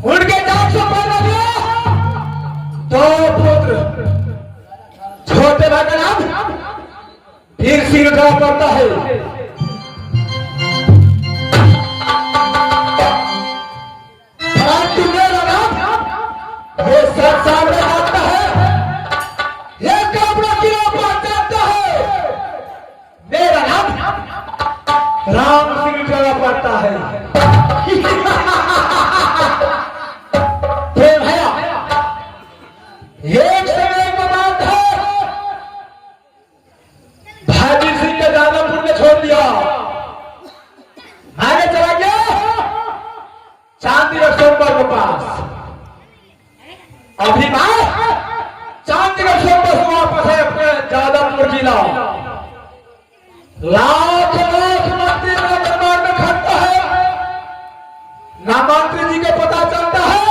उनके नाम से पैदा हुआ दो पुत्र। छोटे भाई का नाम वीर सिंह का पड़ता है, मेरा नाम वो सब सामने आता है, ये कपड़ा किलो पर जाता है। मेरा नाम राम सिंह का पड़ता है। भैया एक समय की बात है, भाई सिंह के दादापुर ने छोड़ दिया, आगे चला गया चांदी रसोबर के पास। अभी चांदी रसोबर से वापस है अपने जादवपुर जिला। लाख लाख मंदिर का दरबार में खड़ता है, ना मंत्री जी को पता चलता है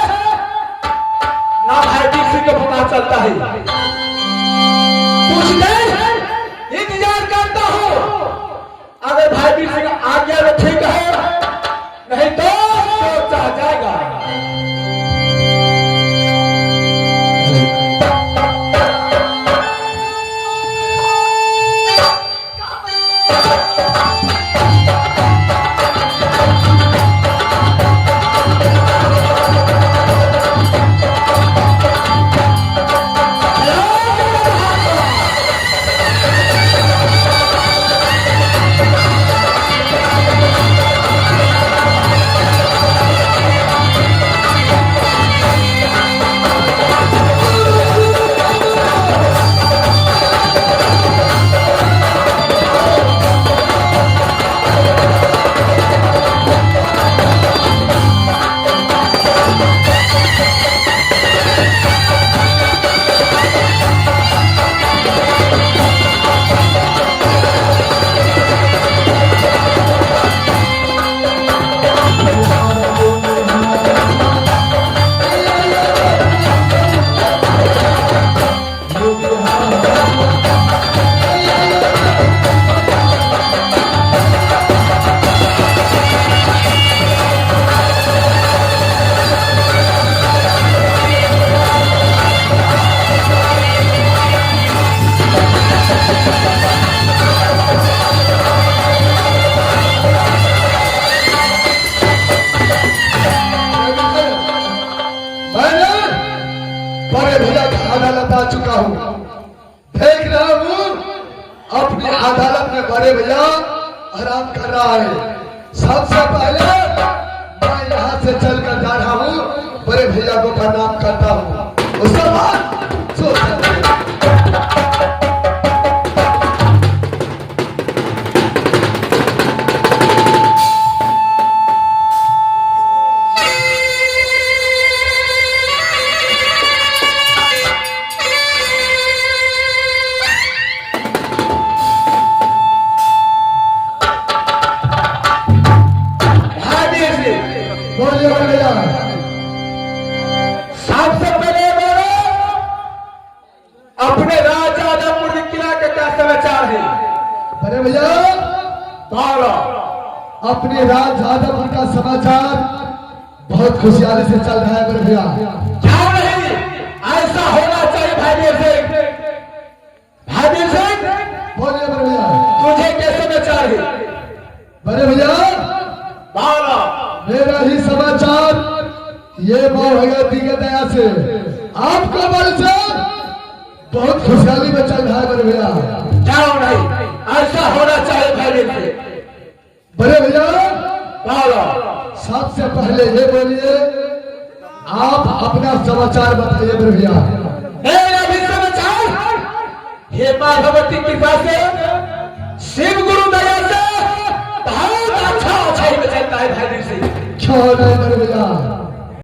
ना भाई वीर सिंह को पता चलता है। कुछ देर इंतजार करता हूं, अगर भाई वीर सिंह आज्ञा में ठीक है, नहीं तो सोचा जाएगा। चुका हूं, देख रहा हूं अपनी अदालत में बड़े भैया आराम कर रहा है। सबसे पहले मैं यहां से चलकर जा रहा हूं, बड़े भैया को प्रणाम करता हूं, उसके बाद सबसे पहले अपने राज जादवपुर किला के क्या समाचार है? बड़े भैया अपने राज जादवपुर का समाचार बहुत खुशहाली से चल रहा है। बड़े भैया क्या नहीं, ऐसा होना चाहिए। भाई वीर सिंह, भाई वीर सिंह बोलिए बड़े भैया, तुझे क्या समाचार है? बड़े भैया मेरा ही समाचार ये भगवती के दया से आपको बल से बहुत खुशहाली में चल रहा है। बड़े भैया क्या नहीं, ऐसा होना चाहिए। भाई बड़े भैया सबसे पहले ये बोलिए, आप अपना समाचार बताइए। बड़े भैया मेरा भी समाचार हे मां भगवती की कृपा से, शिव गुरु दया से बहुत अच्छा अच्छा ही चलता है। भाई क्यों नहीं बड़े भैया,